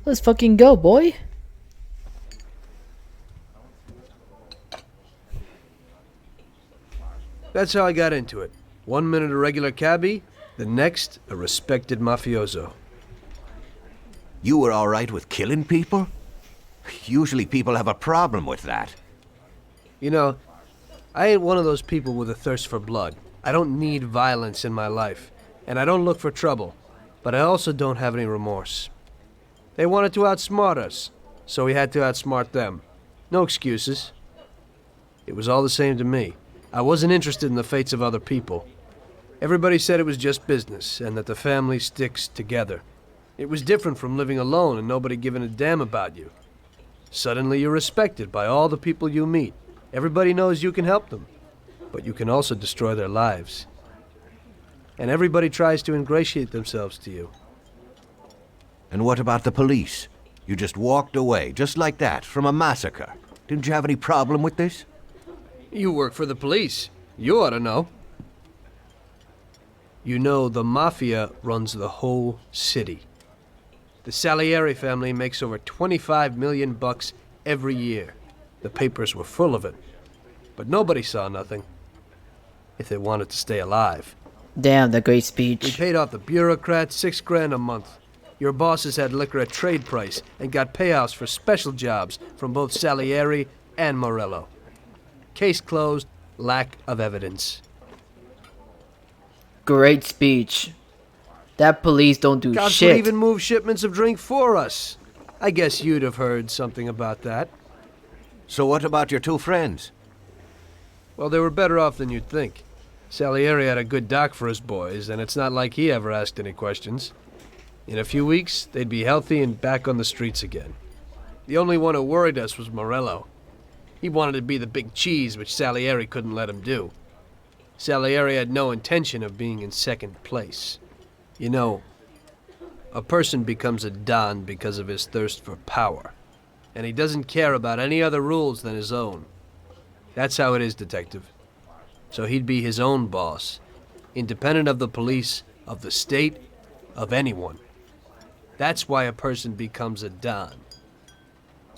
Let's fucking go, boy. That's how I got into it. 1 minute a regular cabbie, the next a respected mafioso. You were all right with killing people? Usually people have a problem with that. You know, I ain't one of those people with a thirst for blood. I don't need violence in my life, and I don't look for trouble, but I also don't have any remorse. They wanted to outsmart us, so we had to outsmart them. No excuses. It was all the same to me. I wasn't interested in the fates of other people. Everybody said it was just business, and that the family sticks together. It was different from living alone and nobody giving a damn about you. Suddenly you're respected by all the people you meet. Everybody knows you can help them, but you can also destroy their lives. And everybody tries to ingratiate themselves to you. And what about the police? You just walked away, just like that, from a massacre. Didn't you have any problem with this? You work for the police. You ought to know. You know, the Mafia runs the whole city. The Salieri family makes over 25 million bucks every year. The papers were full of it. But nobody saw nothing. If they wanted to stay alive. Damn, the great We speech. paid off the bureaucrats $6,000 a month. Your bosses had liquor at trade price and got payouts for special jobs from both Salieri and Morello. Case closed, lack of evidence. Great speech. That police don't do Cops shit. would even move shipments of drink for us. I guess you'd have heard something about that. So what about your two friends? Well, they were better off than you'd think. Salieri had a good doc for his boys, and it's not like he ever asked any questions. In a few weeks, they'd be healthy and back on the streets again. The only one who worried us was Morello. He wanted to be the big cheese, which Salieri couldn't let him do. Salieri had no intention of being in second place. You know, a person becomes a Don because of his thirst for power, and he doesn't care about any other rules than his own. That's how it is, Detective. So he'd be his own boss, independent of the police, of the state, of anyone. That's why a person becomes a Don.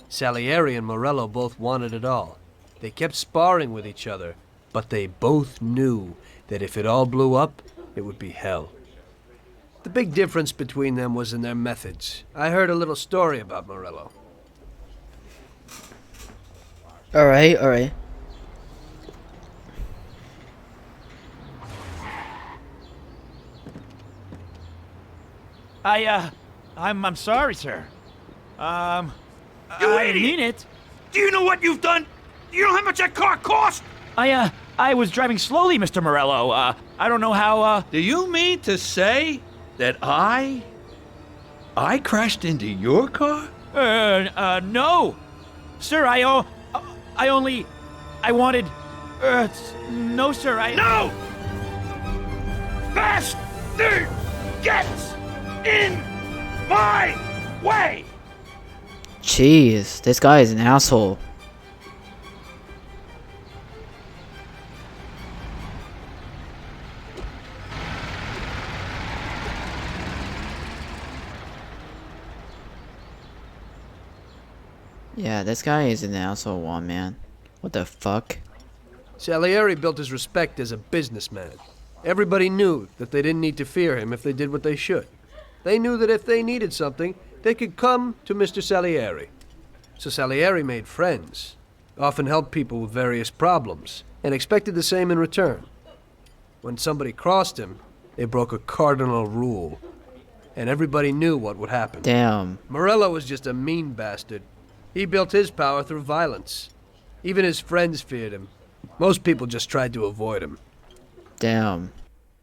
Salieri and Morello both wanted it all. They kept sparring with each other, but they both knew that if it all blew up, it would be hell. The big difference between them was in their methods. I heard a little story about Morello. Alright, alright. I'm sorry, sir. You I idiot! mean it. Do you know what you've done? Do you know how much that car cost? I was driving slowly, Mr. Morello. I don't know how, Do you mean to say that I crashed into your car? no. Sir, I wanted, no, sir, No! Bastard gets in my way! Jeez, this guy is an asshole. Yeah, this guy is an asshole one, man. What the fuck? Salieri built his respect as a businessman. Everybody knew that they didn't need to fear him if they did what they should. They knew that if they needed something, they could come to Mr. Salieri. So Salieri made friends, often helped people with various problems, and expected the same in return. When somebody crossed him, they broke a cardinal rule, and everybody knew what would happen. Damn. Morello was just a mean bastard. He built his power through violence. Even his friends feared him. Most people just tried to avoid him. Damn.